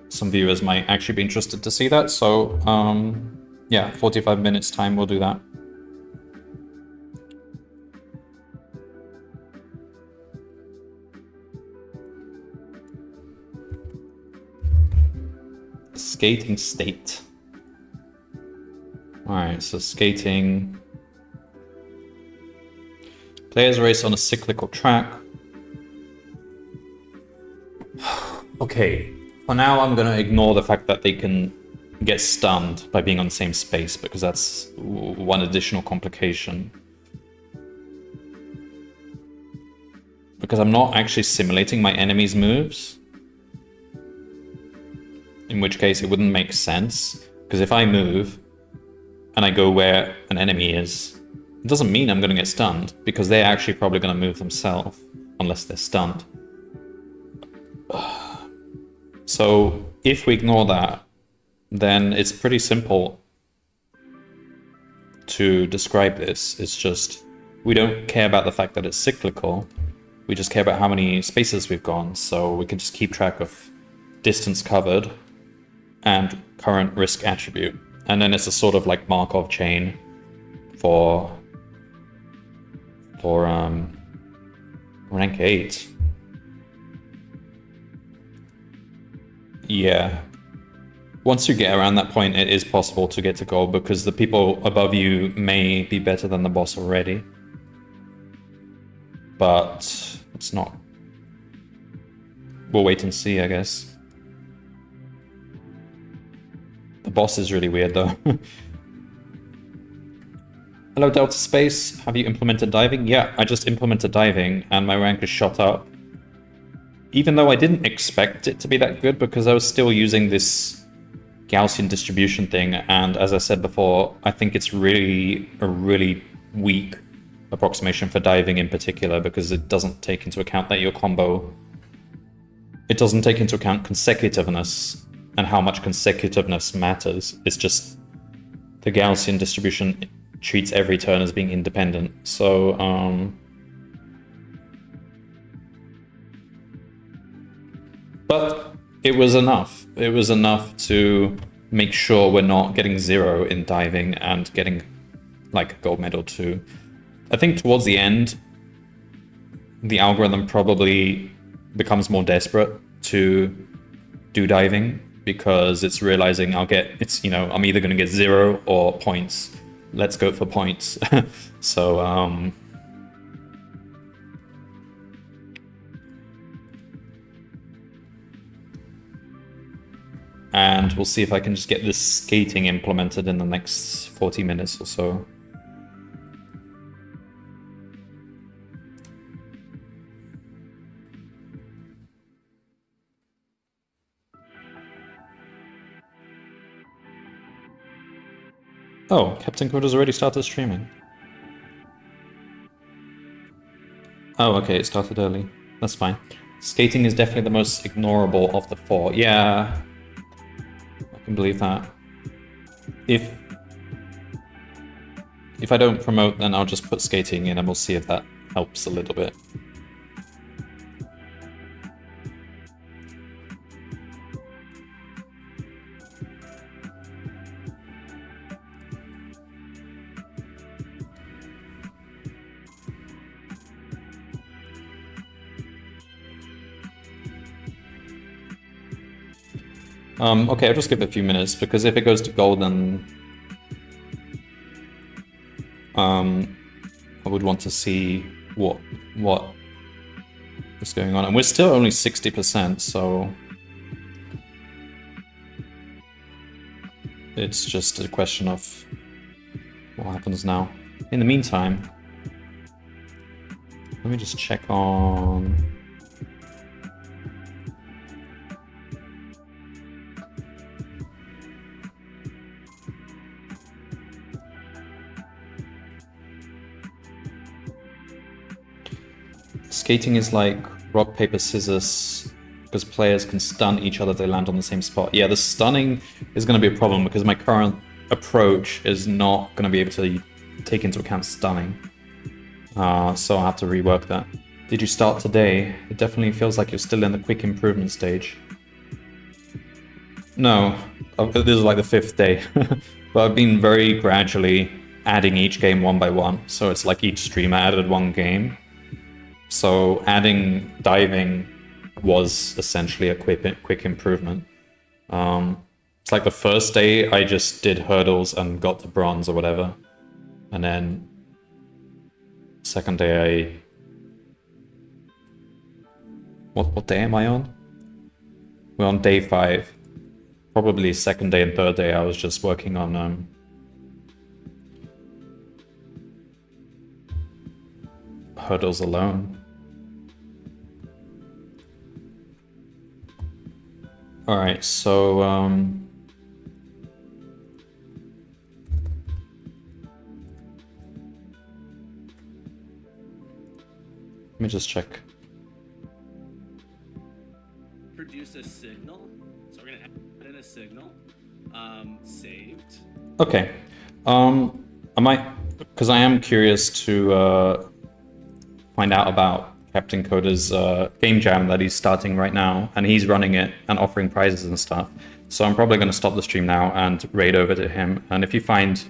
some viewers might actually be interested to see that, so yeah, 45 minutes time we'll do that. Skating state. Alright, so skating. Players race on a cyclical track. Okay, for now I'm gonna ignore the fact that they can get stunned by being on the same space, because that's one additional complication. Because I'm not actually simulating my enemy's moves. In which case it wouldn't make sense, because if I move and I go where an enemy is, it doesn't mean I'm going to get stunned, because they're actually probably going to move themselves, unless they're stunned. So if we ignore that, then it's pretty simple. to describe this. It's just, we don't care about the fact that it's cyclical. We just care about how many spaces we've gone, so we can just keep track of distance covered and current risk attribute. And then it's a sort of like Markov chain for rank 8. Yeah. Once you get around that point, it is possible to get to gold because the people above you may be better than the boss already. But it's not. We'll wait and see, I guess. The boss is really weird, though. Hello, Delta Space. Have you implemented diving? Yeah, I just implemented diving, and my rank is shot up. Even though I didn't expect it to be that good, because I was still using this Gaussian distribution thing, and as I said before, I think it's really a really weak approximation for diving in particular, because it doesn't take into account that your combo... It doesn't take into account consecutiveness, and how much consecutiveness matters. It's just the Gaussian distribution treats every turn as being independent. So, but it was enough. It was enough to make sure we're not getting 0 in diving and getting like a gold medal too. I think towards the end, the algorithm probably becomes more desperate to do diving because it's realizing I'm either going to get 0 or points. Let's go for points. So, and we'll see if I can just get this skating implemented in the next 40 minutes or so. Oh, Captain Code has already started streaming. Oh, okay, it started early. That's fine. Skating is definitely the most ignorable of the 4. Yeah, I can believe that. If I don't promote, then I'll just put skating in and we'll see if that helps a little bit. Okay, I'll just give it a few minutes, because if it goes to gold, then I would want to see what is going on. And we're still only 60%, so it's just a question of what happens now. In the meantime, let me just check on... Skating is like rock, paper, scissors, because players can stun each other if they land on the same spot. Yeah, the stunning is going to be a problem, because my current approach is not going to be able to take into account stunning. So I'll have to rework that. Did you start today? It definitely feels like you're still in the quick improvement stage. No, this is like the 5th day. But I've been very gradually adding each game one by one. So it's like each stream I added one game. So adding diving was essentially a quick improvement. It's like the first day I just did hurdles and got to bronze or whatever. And then second day What day am I on? We're on day 5. Probably second day and third day I was just working on hurdles alone. Alright, so let me just check. Produce a signal. So we're gonna add in a signal. Saved. Okay. I'm might, because I am curious to find out about Captain Coda's game jam that he's starting right now, and he's running it and offering prizes and stuff. So I'm probably going to stop the stream now and raid over to him. And if you find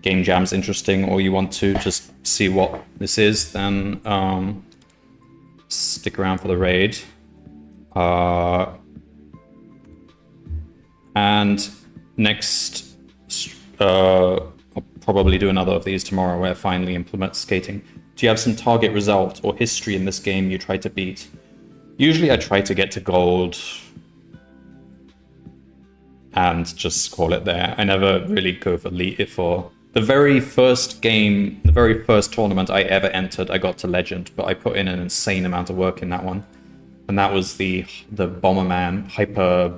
game jams interesting, or you want to just see what this is, then stick around for the raid. And next, I'll probably do another of these tomorrow where I finally implement skating. Do you have some target result or history in this game you try to beat? Usually I try to get to gold and just call it there. I never really go for the very first game, the very first tournament I ever entered, I got to legend, but I put in an insane amount of work in that one. And that was the Bomberman Hyper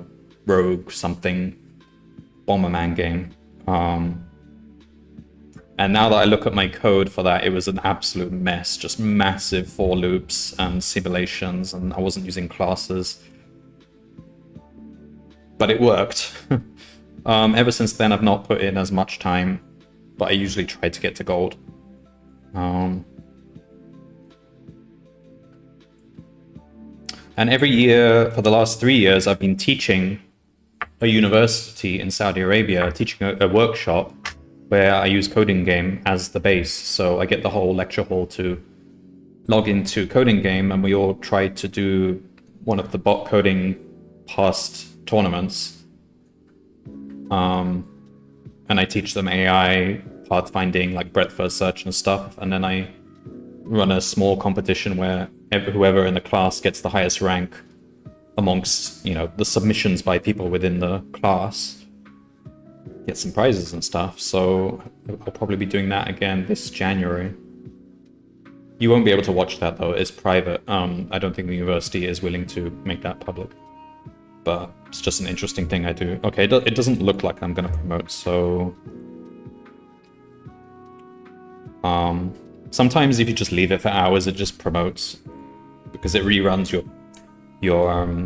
Rogue something Bomberman game. And now that I look at my code for that, it was an absolute mess, just massive for loops and simulations, and I wasn't using classes. But it worked. Ever since then, I've not put in as much time, but I usually try to get to gold. And every year, for the last 3 years, I've been teaching a university in Saudi Arabia, teaching a workshop where I use CodinGame as the base. So I get the whole lecture hall to log into CodinGame, and we all try to do one of the bot coding past tournaments. And I teach them AI, pathfinding, like breadth first search and stuff. And then I run a small competition where whoever in the class gets the highest rank amongst, the submissions by people within the class get some prizes and stuff. So I'll probably be doing that again this January. You won't be able to watch that though, it's private. I don't think the university is willing to make that public. But it's just an interesting thing I do. Okay, it doesn't look like I'm gonna promote, so... sometimes if you just leave it for hours, it just promotes. Because it reruns your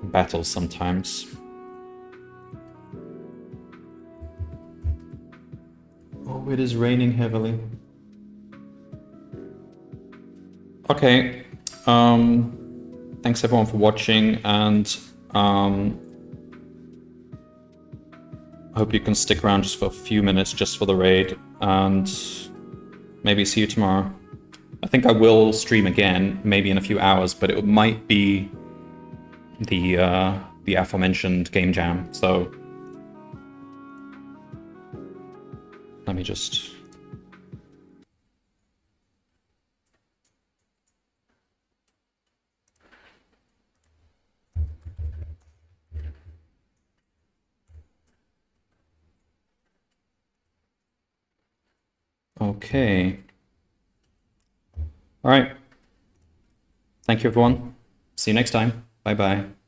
battles sometimes. Oh, it is raining heavily. Okay. Thanks everyone for watching, and I hope you can stick around just for a few minutes just for the raid, and maybe see you tomorrow. I think I will stream again, maybe in a few hours, but it might be the aforementioned game jam. So let me just... Okay. All right. Thank you, everyone. See you next time. Bye-bye.